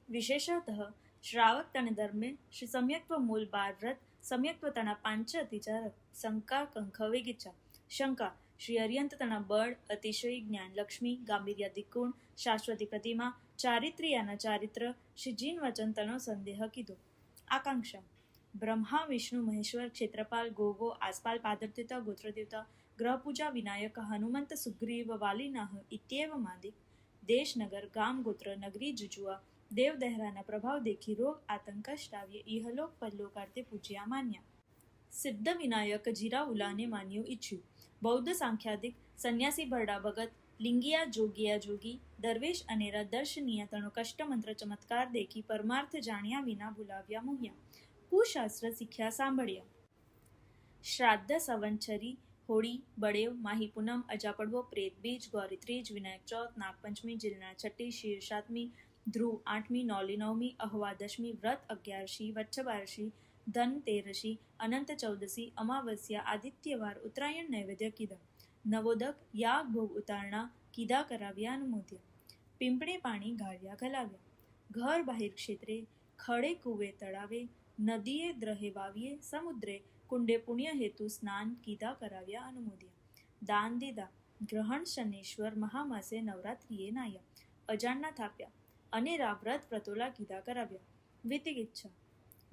विशेषतः श्रावकतनधर्मे श्री सम्यक्त्व मूल बार व्रत सम्यक्त्वतना पांच अतिचार शंका कंखवेगिचा शंका श्री अरियंततना बळ अतिशयी ज्ञान लक्ष्मी गांभीर्यादि गुण शाश्वती प्रतिमा चारित्र्याना चारित्र श्री जीन वचन तनो संदेह कीधो आकांक्षा ब्रह्मा विष्णु महेश्वर क्षेत्रपाल गोगो आसपाल पादरदेवता गोत्रदेवता ग्रहपूजा विनायक हनुमंत सुग्रीव वालीनाह इत्येवमादि देश नगर गाम गोत्र नगरी जुजुआ देवदहराना प्रभाव देखी रोग आतंकष्टाव्य इहलोक परलोकार्थे पूज्या मान्या सिद्ध विनायक जीरा उलाने मान्यो इच्छ्यु बौद्ध सांख्यादिक संन्यासी भरડા ભગત લિંગિયા જોગિયા જોગી દરવેશ અનેરા દર્શનીય તણો કષ્ટમંત્ર ચમત્કાર દેખી પરમાર્થ જાણ્યા વિના ભૂલાવ્યા મોહ્યા કુશાસ્ત્ર શીખ્યા સાંભળ્યા શ્રાદ્ધ સંવંતરી હોળી બળેવ માહી પૂનમ અજાપડવો પ્રેત બીજ ગૌરી ત્રીજ વિનાયક ચોથ નાગપંચમી જીલના છઠ્ઠી શીર સાતમી ધ્રુવ આઠમી નોલી નવમી અહવા દશમી વ્રત અગિયારશી વચ્છ બારશી ધન તેરશી અનંત ચૌદશી અમાવસ્યા આદિત્યવાર ઉત્તરાયણ નૈવેદ્ય કીધા નવોદક યાગ ભોગ ઉતારણા કીધા કરાવ્યા અનુમોદ્ય પીંપળે પાણી ગાળ્યા ગલાવ્યા ઘર બાહિર ક્ષેત્રે ખડે કુવે તળાવે નદીએ દ્રહે વાવીએ સમુદ્રે કુંડે પુણ્ય હેતુ સ્નાન કીધા કરાવ્યા અનુમોદ્ય દાન દીધા ગ્રહણ શનેશ્વર મહામાસે નવરાત્રિએ નાયા અજાણના થાપ્યા અનેરા વ્રત પ્રતોલા કીધા કરાવ્યા વિતિગિચ્છા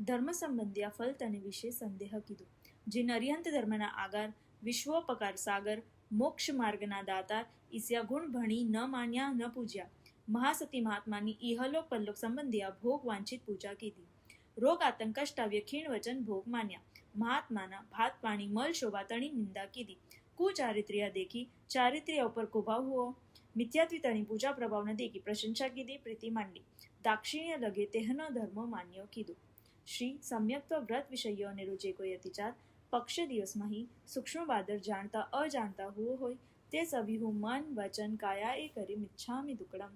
ધર્મ સંબંધિયા ફલ તને વિશે સંદેહ કીધું જે નરિહંત ધર્મના આગાર વિશ્વોપકાર સાગર મોક્ષ માર્ગના દાતાર ઈસ્યા ગુણ ભણી ન માન્યા ન પૂજ્યા મહાસતી મહાત્માની ઇહલોક પરલોક સંબંધિયા ભોગ વાંછિત પૂજા કીધી રોગ આતંક કષ્ટાવ્ય ખીણ વચન ભોગ માન્યા મહાત્માના ભાત પાણી મલ શોભા તણી નિંદા કીધી કુચારિત્ર્ય દેખી ચારિત્ર્ય ઉપર કોભાવ હુઓ મિથ્યાત્વી તણી પૂજા પ્રભાવ ન દેખી પ્રશંસા કીધી પ્રીતિ માંડી દાક્ષિણ્ય લગે તેહનો ધર્મ માન્યો કીધું શ્રી સમ્યક્ત્વ વ્રત વિષયોને રૂચે કોઈ અતિચાર પક્ષ દિવસમાં ही સૂક્ષ્મ બાદર જાણતા અજાણતા હુઓ હોય તે સભી હું મન વચન કાયા એ કરી મિચ્છામિ દુક્કડમ